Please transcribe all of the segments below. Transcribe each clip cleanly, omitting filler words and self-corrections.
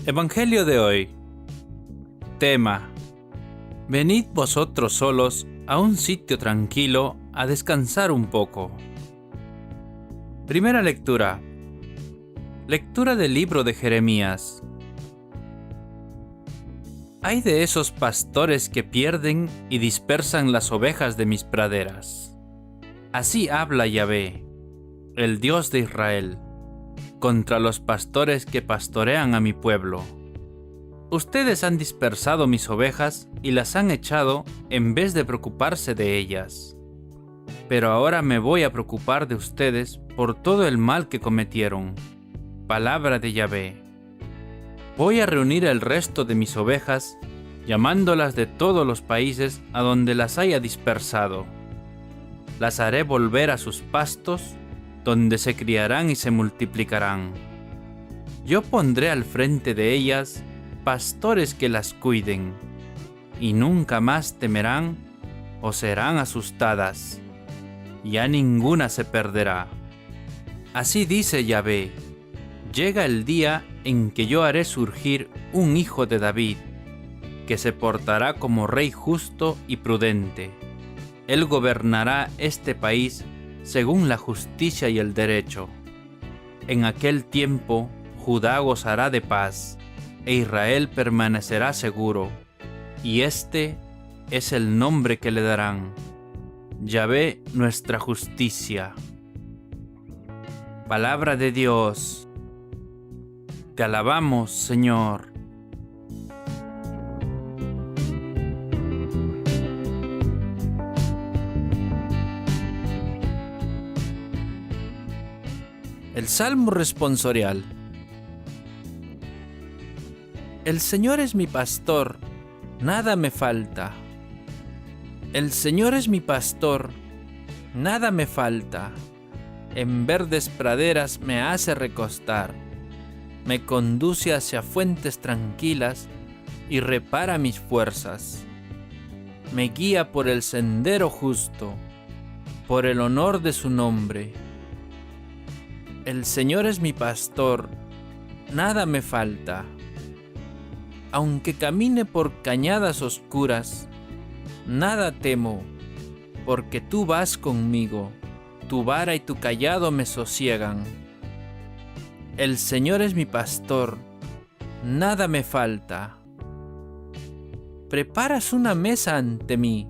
Evangelio de hoy. Tema: Venid vosotros solos a un sitio tranquilo a descansar un poco. Primera lectura. Lectura del libro de Jeremías. Ay de esos pastores que pierden y dispersan las ovejas de mis praderas. Así habla Yahvé, el Dios de Israel, contra los pastores que pastorean a mi pueblo. Ustedes han dispersado mis ovejas y las han echado en vez de preocuparse de ellas. Pero ahora me voy a preocupar de ustedes por todo el mal que cometieron. Palabra de Yahvé. Voy a reunir el resto de mis ovejas, llamándolas de todos los países a donde las haya dispersado. Las haré volver a sus pastos, donde se criarán y se multiplicarán. Yo pondré al frente de ellas pastores que las cuiden, y nunca más temerán o serán asustadas. Ya ninguna se perderá. Así dice Yahvé: llega el día en que yo haré surgir un hijo de David, que se portará como rey justo y prudente. Él gobernará este país según la justicia y el derecho. En aquel tiempo Judá gozará de paz, e Israel permanecerá seguro, y este es el nombre que le darán: Yahvé nuestra justicia. Palabra de Dios. Te alabamos, Señor. El Salmo responsorial. El Señor es mi pastor, nada me falta. El Señor es mi pastor, nada me falta. En verdes praderas me hace recostar. Me conduce hacia fuentes tranquilas y repara mis fuerzas. Me guía por el sendero justo, por el honor de su nombre. El Señor es mi pastor, nada me falta. Aunque camine por cañadas oscuras, nada temo, porque tú vas conmigo, tu vara y tu cayado me sosiegan. El Señor es mi pastor, nada me falta. Preparas una mesa ante mí,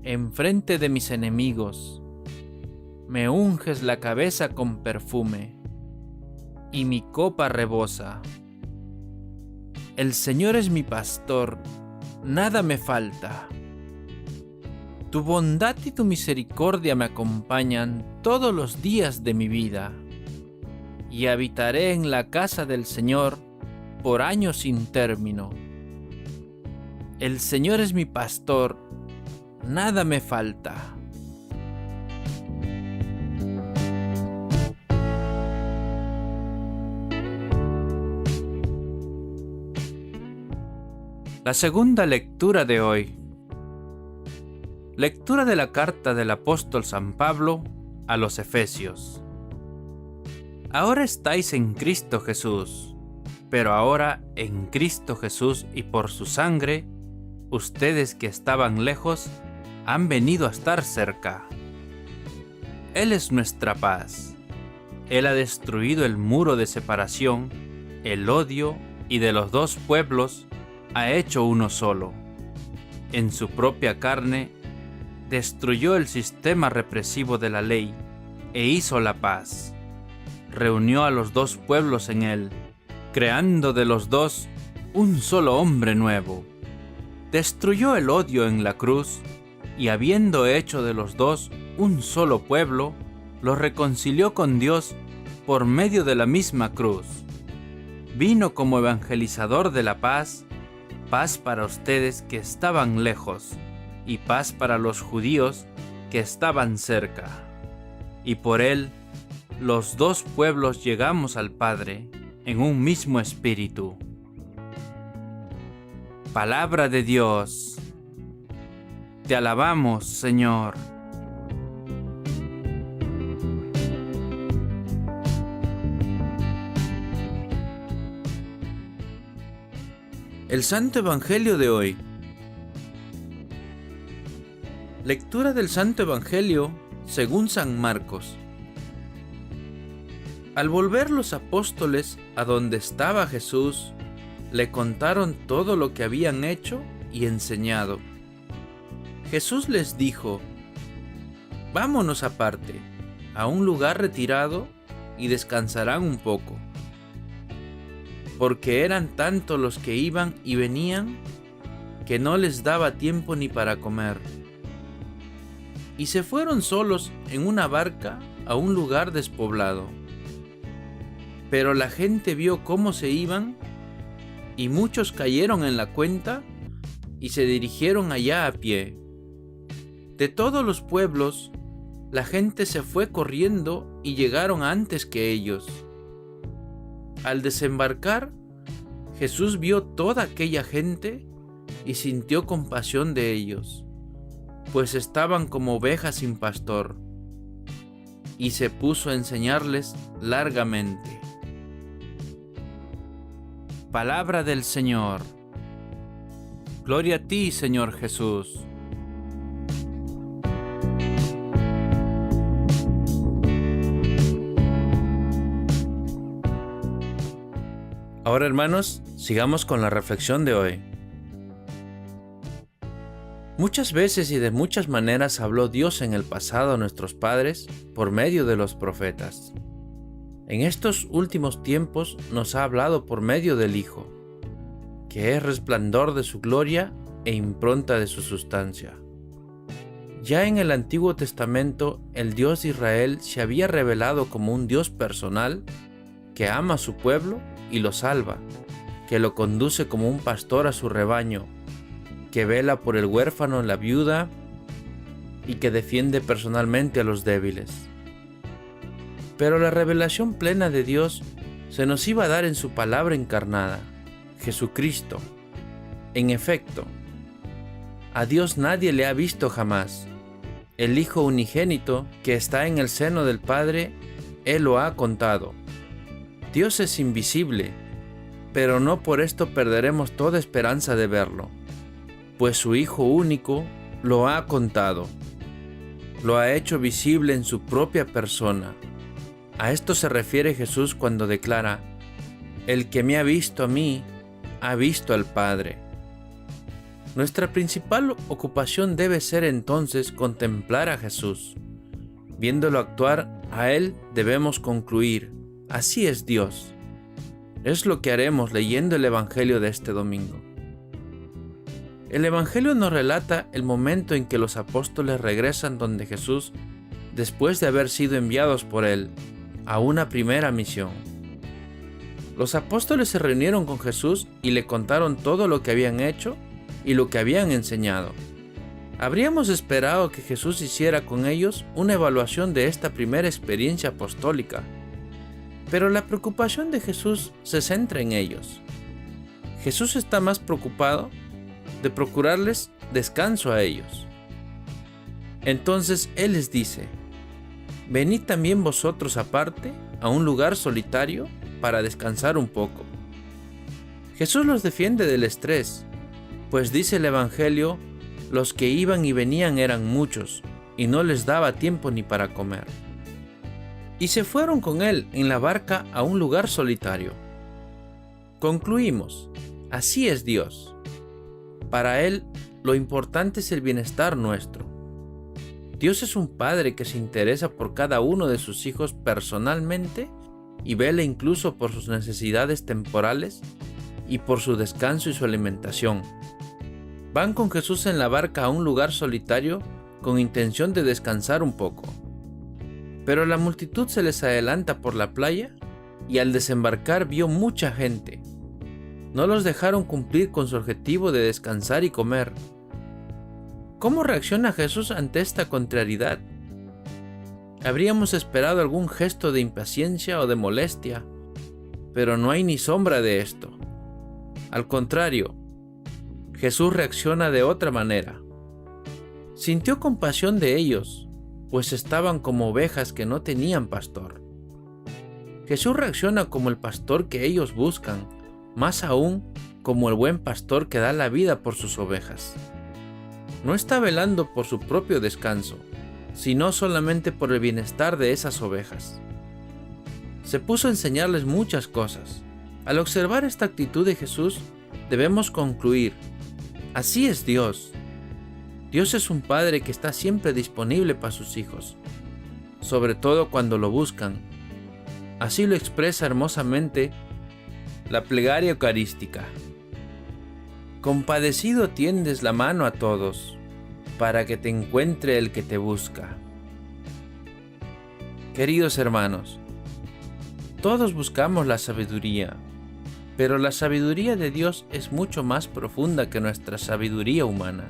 enfrente de mis enemigos. Me unges la cabeza con perfume, y mi copa rebosa. El Señor es mi pastor, nada me falta. Tu bondad y tu misericordia me acompañan todos los días de mi vida, y habitaré en la casa del Señor por años sin término. El Señor es mi pastor, nada me falta. La segunda lectura de hoy. Lectura de la carta del apóstol San Pablo a los Efesios. Ahora estáis en Cristo Jesús, pero ahora en Cristo Jesús y por su sangre, ustedes que estaban lejos han venido a estar cerca. Él es nuestra paz. Él ha destruido el muro de separación, el odio, y de los dos pueblos ha hecho uno solo. En su propia carne destruyó el sistema represivo de la ley e hizo la paz. Reunió a los dos pueblos en él, creando de los dos un solo hombre nuevo. Destruyó el odio en la cruz y, habiendo hecho de los dos un solo pueblo, los reconcilió con Dios por medio de la misma cruz. Vino como evangelizador de la paz, paz para ustedes que estaban lejos, y paz para los judíos que estaban cerca. Y por él, los dos pueblos llegamos al Padre en un mismo espíritu. Palabra de Dios. Te alabamos, Señor. El Santo Evangelio de hoy. Lectura del Santo Evangelio según San Marcos. Al volver los apóstoles a donde estaba Jesús, le contaron todo lo que habían hecho y enseñado. Jesús les dijo: «Vámonos aparte, a un lugar retirado, y descansarán un poco». Porque eran tantos los que iban y venían, que no les daba tiempo ni para comer. Y se fueron solos en una barca a un lugar despoblado. Pero la gente vio cómo se iban, y muchos cayeron en la cuenta y se dirigieron allá a pie. De todos los pueblos, la gente se fue corriendo y llegaron antes que ellos. Al desembarcar, Jesús vio toda aquella gente y sintió compasión de ellos, pues estaban como ovejas sin pastor, y se puso a enseñarles largamente. Palabra del Señor. Gloria a ti, Señor Jesús. Ahora, hermanos, sigamos con la reflexión de hoy. Muchas veces y de muchas maneras habló Dios en el pasado a nuestros padres por medio de los profetas. En estos últimos tiempos nos ha hablado por medio del Hijo, que es resplandor de su gloria e impronta de su sustancia. Ya en el Antiguo Testamento, el Dios de Israel se había revelado como un Dios personal que ama a su pueblo y lo salva, que lo conduce como un pastor a su rebaño, que vela por el huérfano, la viuda, y que defiende personalmente a los débiles. Pero la revelación plena de Dios se nos iba a dar en su palabra encarnada, Jesucristo. En efecto, a Dios nadie le ha visto jamás. El Hijo unigénito que está en el seno del Padre, Él lo ha contado. Dios es invisible, pero no por esto perderemos toda esperanza de verlo, pues su Hijo único lo ha contado, lo ha hecho visible en su propia persona. A esto se refiere Jesús cuando declara: «El que me ha visto a mí, ha visto al Padre». Nuestra principal ocupación debe ser entonces contemplar a Jesús. Viéndolo actuar, a Él debemos concluir: así es Dios. Es lo que haremos leyendo el Evangelio de este domingo. El Evangelio nos relata el momento en que los apóstoles regresan donde Jesús, después de haber sido enviados por Él a una primera misión. Los apóstoles se reunieron con Jesús y le contaron todo lo que habían hecho y lo que habían enseñado. Habríamos esperado que Jesús hiciera con ellos una evaluación de esta primera experiencia apostólica, pero la preocupación de Jesús se centra en ellos. Jesús está más preocupado de procurarles descanso a ellos. Entonces Él les dice: «Venid también vosotros aparte a un lugar solitario para descansar un poco». Jesús los defiende del estrés, pues dice el Evangelio: los que iban y venían eran muchos, y no les daba tiempo ni para comer. Y se fueron con Él en la barca a un lugar solitario. Concluimos: así es Dios. Para Él, lo importante es el bienestar nuestro. Dios es un Padre que se interesa por cada uno de sus hijos personalmente y vela incluso por sus necesidades temporales y por su descanso y su alimentación. Van con Jesús en la barca a un lugar solitario con intención de descansar un poco. Pero la multitud se les adelanta por la playa y al desembarcar vio mucha gente. No los dejaron cumplir con su objetivo de descansar y comer. ¿Cómo reacciona Jesús ante esta contrariedad? Habríamos esperado algún gesto de impaciencia o de molestia, pero no hay ni sombra de esto. Al contrario, Jesús reacciona de otra manera. Sintió compasión de ellos, pues estaban como ovejas que no tenían pastor. Jesús reacciona como el pastor que ellos buscan, más aún como el buen pastor que da la vida por sus ovejas. No está velando por su propio descanso, sino solamente por el bienestar de esas ovejas. Se puso a enseñarles muchas cosas. Al observar esta actitud de Jesús, debemos concluir: así es Dios. Dios es un Padre que está siempre disponible para sus hijos, sobre todo cuando lo buscan. Así lo expresa hermosamente la plegaria eucarística. Compadecido tiendes la mano a todos, para que te encuentre el que te busca. Queridos hermanos, todos buscamos la sabiduría, pero la sabiduría de Dios es mucho más profunda que nuestra sabiduría humana,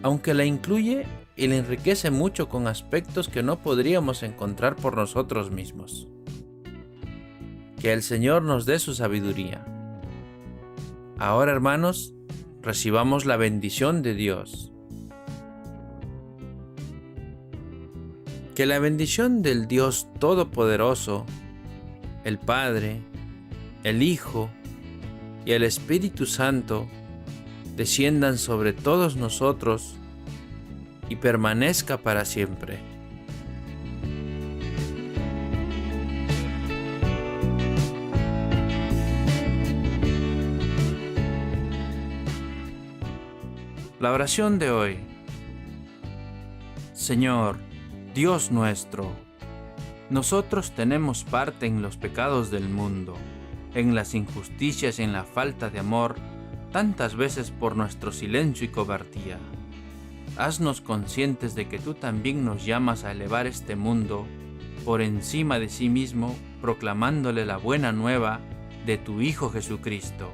aunque la incluye y la enriquece mucho con aspectos que no podríamos encontrar por nosotros mismos. Que el Señor nos dé su sabiduría. Ahora, hermanos, recibamos la bendición de Dios. Que la bendición del Dios Todopoderoso, el Padre, el Hijo y el Espíritu Santo desciendan sobre todos nosotros y permanezca para siempre. La oración de hoy. Señor, Dios nuestro, nosotros tenemos parte en los pecados del mundo, en las injusticias y en la falta de amor, tantas veces por nuestro silencio y cobardía. Haznos conscientes de que tú también nos llamas a elevar este mundo por encima de sí mismo, proclamándole la buena nueva de tu Hijo Jesucristo.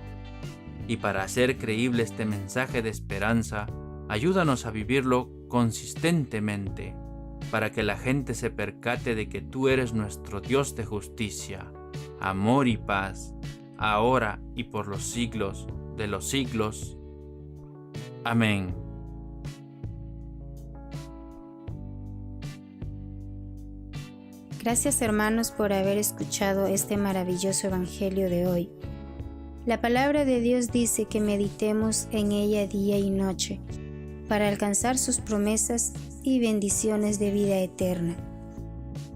Y para hacer creíble este mensaje de esperanza, ayúdanos a vivirlo consistentemente, para que la gente se percate de que tú eres nuestro Dios de justicia, amor y paz, ahora y por los siglos de los siglos. Amén. Gracias, hermanos, por haber escuchado este maravilloso evangelio de hoy. La palabra de Dios dice que meditemos en ella día y noche, para alcanzar sus promesas y bendiciones de vida eterna.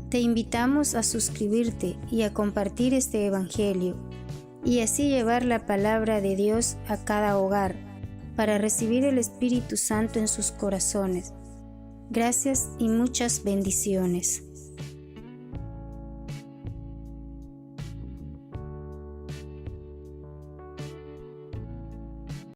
Te invitamos a suscribirte y a compartir este evangelio, y así llevar la palabra de Dios a cada hogar, para recibir el Espíritu Santo en sus corazones. Gracias y muchas bendiciones.